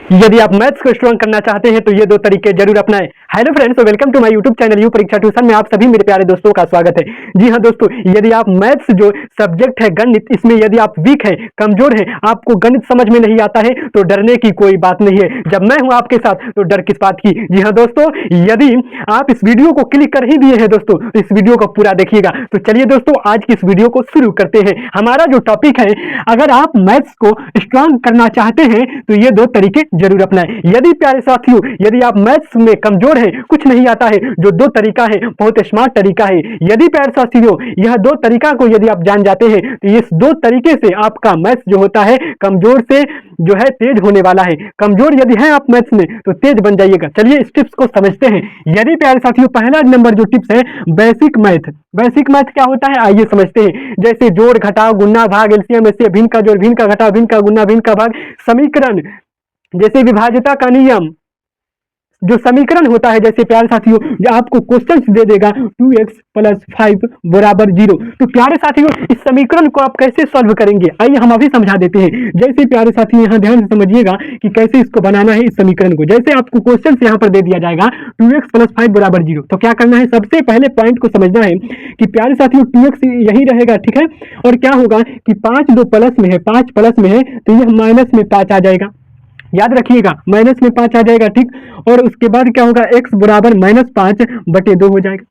यदि आप मैथ्स को स्ट्रॉन्ग करना चाहते हैं तो ये दो तरीके जरूर अपनाएं। Hello friends, welcome to my YouTube channel U Pariksha tuition में आप सभी मेरे प्यारे दोस्तों का स्वागत है। जी हाँ दोस्तों, यदि आप मैथ्स जो सब्जेक्ट है गणित, इसमें यदि आप वीक हैं, कमजोर हैं, आपको गणित समझ में नहीं आता है तो डरने की कोई बात नहीं है। जब मैं हूं आपके साथ तो डर किस बात की। जी हाँ दोस्तों, यदि आप इस वीडियो को क्लिक कर ही दिए हैं दोस्तों, तो इस वीडियो को पूरा देखिएगा। तो चलिए दोस्तों, आज की इस वीडियो को शुरू करते हैं। हमारा जो टॉपिक है, अगर आप मैथ्स को स्ट्रॉन्ग करना चाहते हैं तो ये दो तरीके जरूर अपनाएं। यदि प्यारे साथियों, यदि आप मैथ्स में कमजोर हैं, कुछ नहीं आता है, जो दो तरीका है बहुत स्मार्ट तरीका है। यदि प्यारे साथियों यह दो तरीका को यदि आप जान जाते हैं तो इस दो तरीके से आपका मैथ्स जो होता है कमजोर से जो है तेज होने वाला है। कमजोर यदि है आप मैथ्स में तो तेज बन जाइएगा। चलिए इस टिप्स को समझते हैं। यदि प्यारे साथियों, पहला नंबर जो टिप्स है बेसिक मैथ। बेसिक मैथ क्या होता है आइए समझते हैं। जैसे जोड़ घटाव गुणा भाग एलसीएम एचसीएफ, भिन्न का जोड़ भिन्न का घटाव भिन्न का गुणा भिन्न का भाग, समीकरण जैसे विभाज्यता का नियम, जो समीकरण होता है जैसे प्यारे साथियों आपको क्वेश्चन दे देगा 2x + 5 = 0। तो प्यारे साथियों इस समीकरण को आप कैसे सॉल्व करेंगे आइए हम अभी समझा देते हैं। जैसे प्यारे साथियों यहाँ ध्यान से समझिएगा कि कैसे इसको बनाना है इस समीकरण को। जैसे आपको क्वेश्चन यहाँ पर दे दिया जाएगा 2x + 5 = 0, तो क्या करना है, सबसे पहले पॉइंट को समझना है कि प्यारे साथियों 2x यही रहेगा, ठीक है। और क्या होगा कि 5 दो प्लस में है, 5 प्लस में है तो यह माइनस में 5 आ जाएगा। याद रखिएगा माइनस में 5 आ जाएगा, ठीक। और उसके बाद क्या होगा, x बराबर -5/2 हो जाएगा।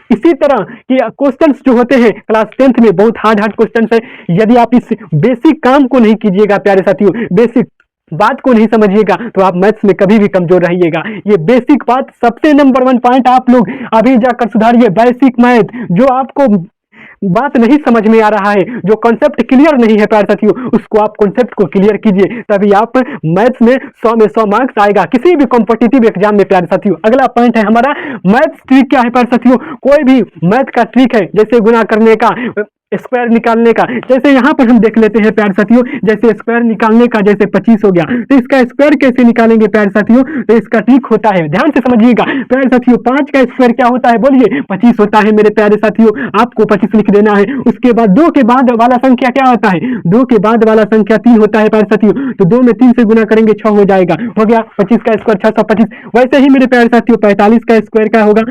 इसी तरह कि क्वेश्चंस जो होते हैं क्लास 10th में बहुत हार्ड क्वेश्चंस है। यदि आप इस बेसिक काम को नहीं कीजिएगा प्यारे साथियों, बेसिक बात को नहीं समझिएगा तो आप मैथ्स में कभी भी कमजोर रहिएगा। ये बेसिक बात सबसे नंबर 1 पॉइंट आप लोग अभी जाकर सुधारिए। बेसिक मैथ जो आपको बात नहीं समझ में आ रहा है, जो कॉन्सेप्ट क्लियर नहीं है प्यारे साथियों, उसको आप कॉन्सेप्ट को क्लियर कीजिए, तभी आप मैथ्स में 100 में 100 मार्क्स आएगा किसी भी कॉम्पिटिटिव एग्जाम में प्यारे साथियों। अगला पॉइंट है हमारा मैथ्स ट्रिक। क्या है प्यारे साथियों, कोई भी मैथ का ट्रिक है, जैसे गुणा करने का, स्क्वायर निकालने का। जैसे यहाँ पर हम देख लेते हैं प्यारे साथियों, जैसे स्क्वायर निकालने का, जैसे 25 हो गया तो इसका स्क्वायर कैसे निकालेंगे प्यारे साथियों, तो इसका ट्रिक होता है, ध्यान से समझिएगा प्यारे साथियों। 5 का स्क्वायर क्या होता है बोलिए, 25 होता है मेरे प्यारे साथियों। आपको 25 लिख देना है। उसके बाद 2 के बाद वाला संख्या क्या होता है, 2 के बाद वाला संख्या 3 होता है प्यारे साथियों। तो 2 में 3 से गुना करेंगे 6 हो जाएगा, हो गया 25 का स्क्वायर 625। वैसे ही मेरे प्यारे साथियों 45 का स्क्वायर क्या होगा,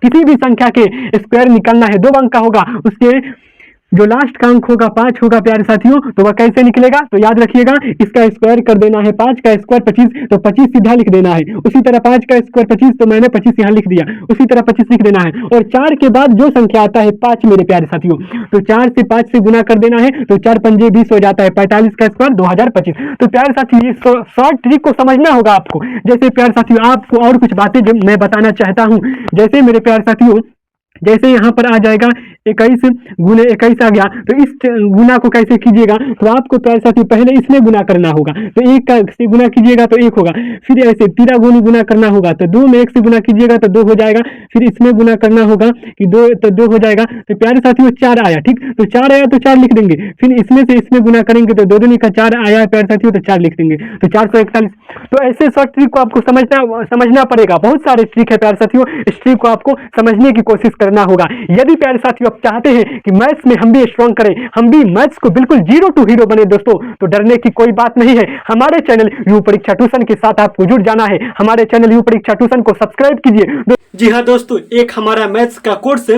किसी भी संख्या के स्क्वायर निकालना है 2 अंक का होगा, उसके जो लास्ट का अंक होगा 5 होगा प्यारे साथियों, तो वह कैसे निकलेगा, तो याद रखिएगा इसका स्क्वायर कर देना है। 5 का स्क्वायर 25, तो 25 सीधा लिख देना है। उसी तरह 5 का स्क्वायर 25, तो मैंने 25 यहाँ लिख दिया, उसी तरह 25 लिख देना है। और 4 के बाद जो संख्या आता है 5 मेरे प्यारे साथियों, तो 4 से 5 से गुना कर देना है, तो 4 पंजे 20 हो जाता है। 45 का स्क्वायर 2025। तो प्यारे साथियों ये शॉर्ट ट्रिक को समझना होगा आपको। जैसे प्यारे साथियों आपको और कुछ बातें जो मैं बताना चाहता हूँ, जैसे मेरे प्यारे साथियों जैसे यहाँ पर आ जाएगा 21 गुने 21 आ गया, तो इस गुना को कैसे कीजिएगा, तो आपको प्यारे साथियों पहले इसमें गुना करना होगा, तो 1 का से गुना कीजिएगा तो 1 होगा। फिर ऐसे 13 गुनी गुना करना होगा, तो 2 में 1 से गुना कीजिएगा तो 2 हो जाएगा। फिर इसमें गुना करना होगा कि 2 तो 2 हो जाएगा। तो प्यारे साथियों 4 आया, ठीक, तो 4 आया तो 4 लिख देंगे। फिर इसमें से इसमें गुना करेंगे तो 2 दूनी का 4 आया है प्यारे साथियों, तो 4 लिख देंगे, तो 441। तो ऐसे शॉर्ट ट्रिक को आपको समझना पड़ेगा। बहुत सारे ट्रिक है प्यारे साथियों, इस ट्रिक को आपको समझने की कोशिश करना होगा। यदि प्यारे साथियों आप चाहते हैं कि मैथ्स में हम भी स्ट्रॉन्ग करें, हम भी मैथ्स को बिल्कुल 0 to हीरो बने दोस्तों, तो डरने की कोई बात नहीं है। हमारे चैनल यू परीक्षा ट्यूशन के साथ आपको जुड़ जाना है। हमारे चैनल यू परीक्षा ट्यूशन को सब्सक्राइब कीजिए। जी हाँ दोस्तों, एक हमारा मैथ्स का कोर्स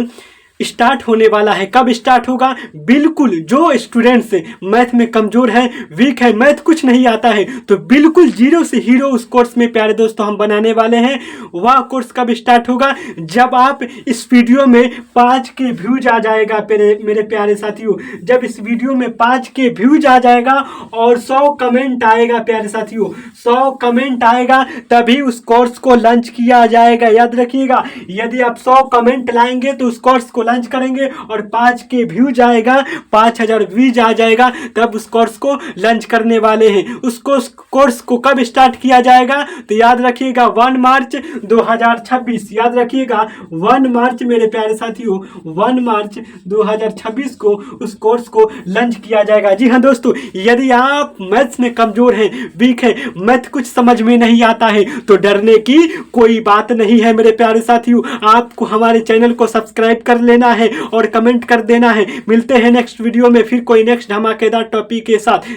स्टार्ट होने वाला है। कब स्टार्ट होगा, बिल्कुल जो स्टूडेंट्स मैथ में कमजोर है, वीक है, मैथ कुछ नहीं आता है, तो बिल्कुल 0 से हीरो उस कोर्स में प्यारे दोस्तों हम बनाने वाले हैं। वह कोर्स कब स्टार्ट होगा, जब आप इस वीडियो में 5 के व्यूज आ जाएगा मेरे प्यारे साथियों। जब इस वीडियो में 5 के व्यूज आ जाएगा और 100 कमेंट आएगा प्यारे साथियों, 100 कमेंट आएगा तभी उस कोर्स को लॉन्च किया जाएगा। याद रखिएगा, यदि आप 100 कमेंट लाएंगे तो उस कोर्स को लॉन्च करेंगे और 5 के व्यूज आएगा, 5000 व्यूज आ जाएगा, तब उस कोर्स को लॉन्च करने वाले हैं। उसको कोर्स को कब स्टार्ट किया जाएगा, तो याद रखिएगा 1 मार्च 2026। याद रखिएगा 1 मार्च मेरे प्यारे साथियों, 1 मार्च 2026 को उस कोर्स को लॉन्च किया जाएगा। जी हाँ दोस्तों, यदि आप मैथ्स में कमजोर हैं, वीक है, मैथ कुछ समझ में नहीं आता है, तो डरने की कोई बात नहीं है मेरे प्यारे साथियों। आपको हमारे चैनल को सब्सक्राइब कर लेना है और कमेंट कर देना है। मिलते हैं नेक्स्ट वीडियो में फिर कोई नेक्स्ट धमाकेदार टॉपिक के साथ।